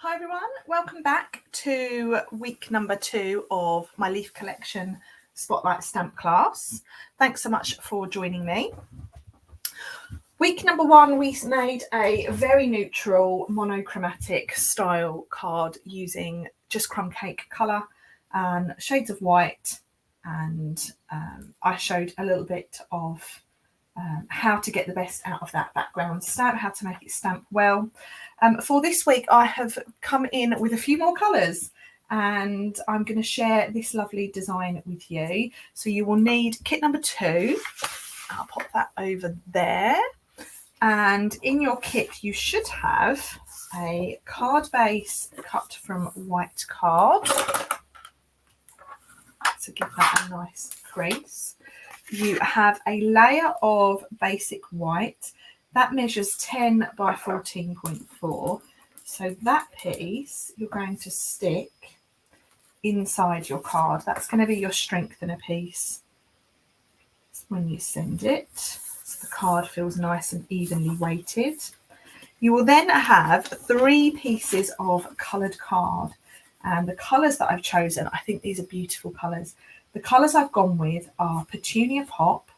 Hi everyone, welcome back to week number 2 of my Leaf Collection Spotlight Stamp class. Thanks so much for joining me. Week number 1 we made a very neutral monochromatic style card using just crumb cake colour and shades of white, and I showed a little bit of how to get the best out of that background stamp, how to make it stamp well. For this week, I have come in with a few more colours, and I'm going to share this lovely design with you. So you will need kit number 2. I'll pop that over there. And in your kit, you should have a card base cut from white card. So give that a nice crease. You have a layer of basic white that measures 10 by 14.4. So that piece you're going to stick inside your card. That's going to be your strengthener piece when you send it, so the card feels nice and evenly weighted. You will then have 3 pieces of coloured card, and the colours that I've chosen, I think these are beautiful colours. The colours I've gone with are Petunia Pop,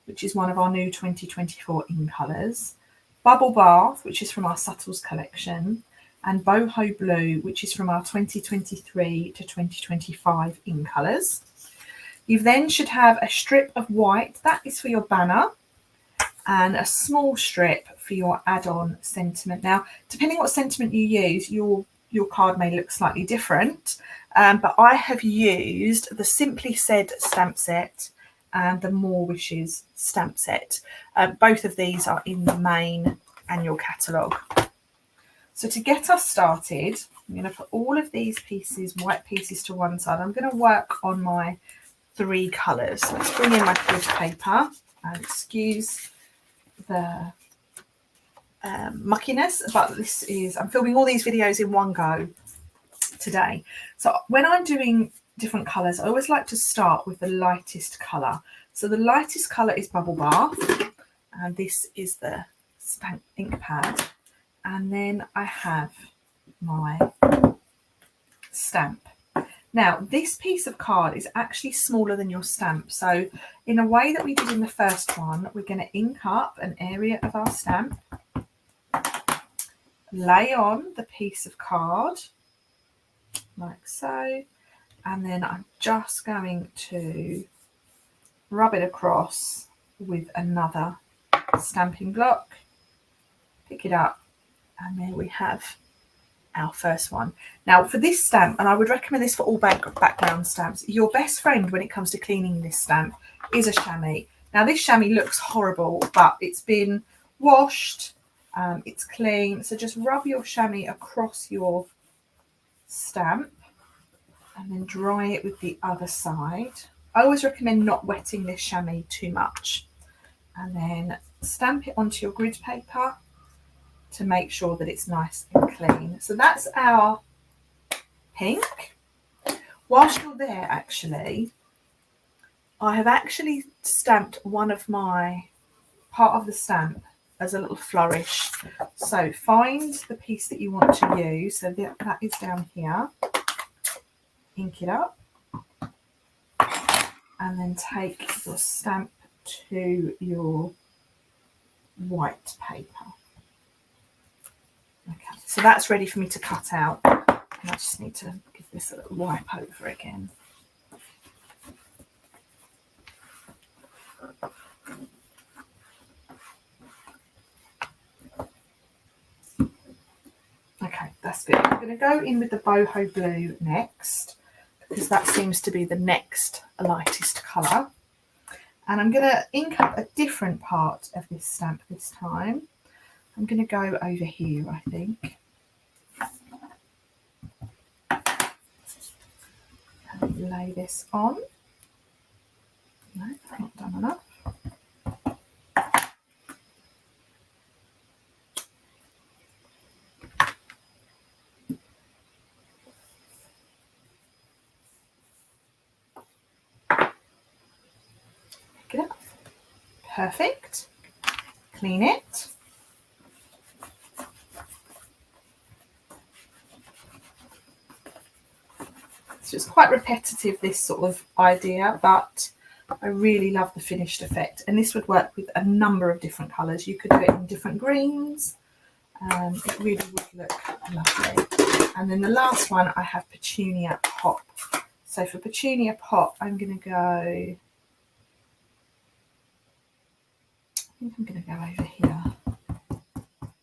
which is one of our new 2024 in colours, Bubble Bath, which is from our Subtles collection, and Boho Blue, which is from our 2023 to 2025 in colours. You then should have a strip of white, that is for your banner, and a small strip for your add-on sentiment. Now, depending what sentiment you use, your card may look slightly different, but I have used the Simply Said stamp set and the More Wishes stamp set. Both of these are in the main annual catalogue. So to get us started, I'm going to put all of these pieces, white pieces, to one side. I'm going to work on my 3 colours. Let's bring in my grid paper, and excuse the muckiness, but I'm filming all these videos in one go today. So when I'm doing different colours, I always like to start with the lightest colour. So the lightest colour is Bubble Bath, and this is the Spank ink pad, and then I have my stamp. Now this piece of card is actually smaller than your stamp, so in a way that we did in the first one, we're going to ink up an area of our stamp, lay on the piece of card like so, and then I'm just going to rub it across with another stamping block, pick it up, and there we have our first one. Now for this stamp, and I would recommend this for all background stamps, your best friend when it comes to cleaning this stamp is a chamois. Now this chamois looks horrible, but it's been washed, it's clean, so just rub your chamois across your stamp and then dry it with the other side. I always recommend not wetting this chamois too much, and then stamp it onto your grid paper to make sure that it's nice and clean. So that's our pink. Whilst you're there, actually, I have actually stamped one of my part of the stamp as a little flourish. So find the piece that you want to use. So that is down here. Ink it up, and then take your stamp to your white paper. Okay, so that's ready for me to cut out. And I just need to give this a little wipe over again. Okay, that's good. I'm going to go in with the Boho Blue next, because that seems to be the next lightest colour. And I'm going to ink up a different part of this stamp this time. I'm going to go over here, I think. And lay this on. No, not done enough. Pick it up. Perfect. Clean it. So it's quite repetitive, this sort of idea, but I really love the finished effect. And this would work with a number of different colours. You could do it in different greens. It really would look lovely. And then the last one, I have Petunia Pop. So for Petunia Pop, I'm going to go, I think I'm going to go over here.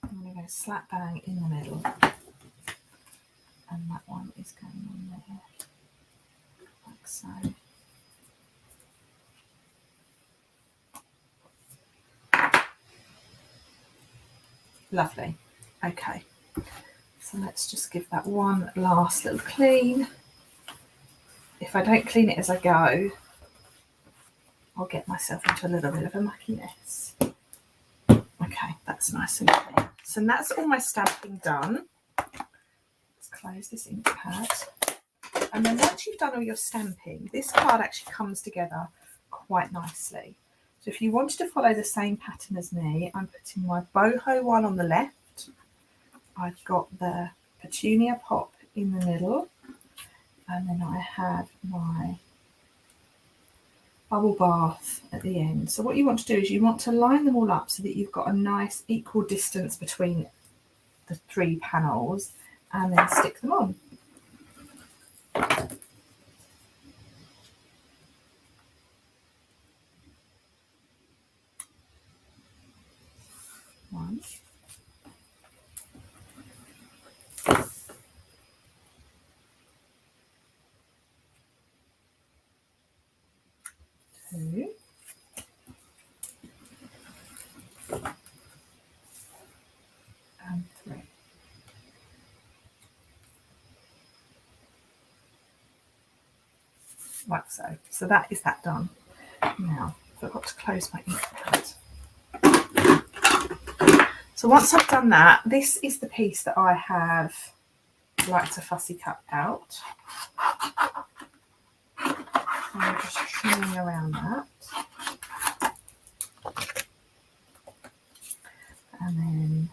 I'm going to go slap bang in the middle. And that one is going on there, like so. Lovely. Okay, so let's just give that one last little clean. If I don't clean it as I go, I'll get myself into a little bit of a mucky mess. Okay, that's nice and clean. So that's all my stamping done. Let's close this ink pad. And then once you've done all your stamping, this card actually comes together quite nicely. So if you wanted to follow the same pattern as me, I'm putting my boho one on the left. I've got the Petunia Pop in the middle. And then I have my bubble bath at the end. So what you want to do is you want to line them all up so that you've got a nice equal distance between the 3 panels, and then stick them on. One, two, and 3. Like so. So that is that done. Now, I forgot to close my ink pad. So once I've done that, this is the piece that I have like to fussy cut out. I'm just trimming around that. And then,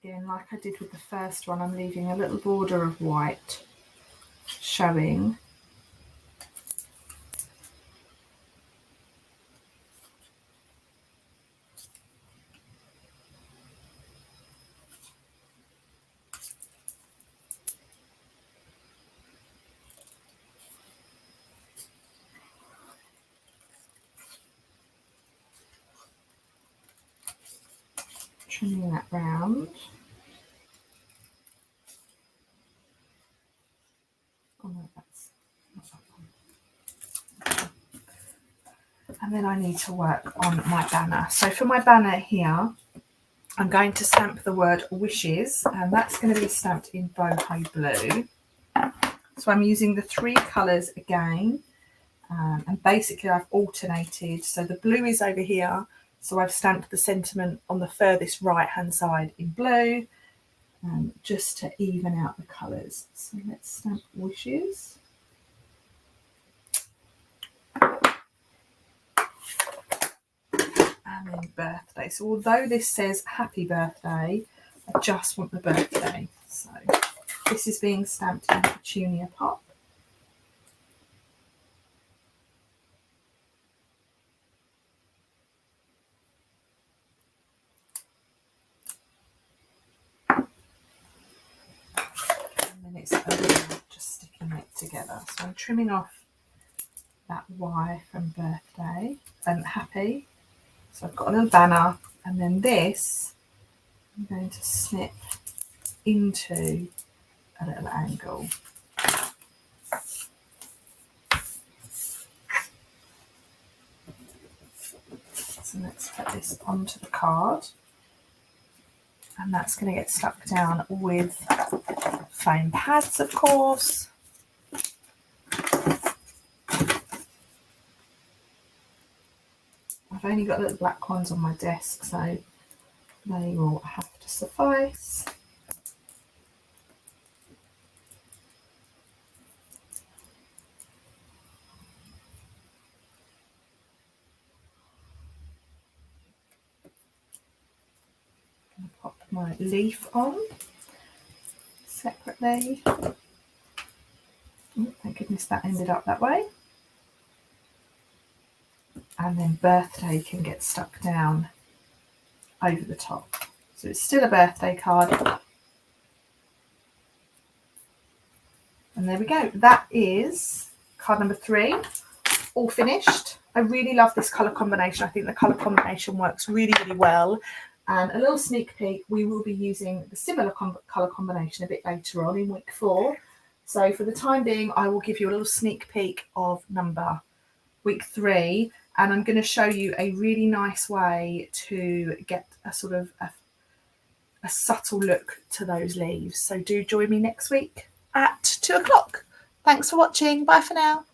again, like I did with the first one, I'm leaving a little border of white showing. Trimming that round. Oh no, that's not that one. And then I need to work on my banner. So for my banner here, I'm going to stamp the word wishes, and that's going to be stamped in boho blue. So I'm using the 3 colours again, and basically I've alternated. So the blue is over here, so I've stamped the sentiment on the furthest right hand side in blue, just to even out the colours. So let's stamp wishes. And then birthday. So although this says happy birthday, I just want the birthday. So this is being stamped in Petunia Pop. And then it's just sticking it together. So I'm trimming off that Y from birthday and happy. So I've got a little banner, and then this I'm going to snip into a little angle. So let's put this onto the card, and that's going to get stuck down with foam pads, of course. I've only got little black ones on my desk, so they will have to suffice. I'm going to pop my leaf on. separately. Oh, thank goodness that ended up that way. And then birthday can get stuck down over the top. So it's still a birthday card. And there we go. That is card number 3, all finished. I really love this colour combination. I think the colour combination works really, really well. And a little sneak peek, we will be using the similar colour combination a bit later on in week 4. So for the time being, I will give you a little sneak peek of week 3. And I'm going to show you a really nice way to get a sort of a subtle look to those leaves. So do join me next week at 2 o'clock. Thanks for watching. Bye for now.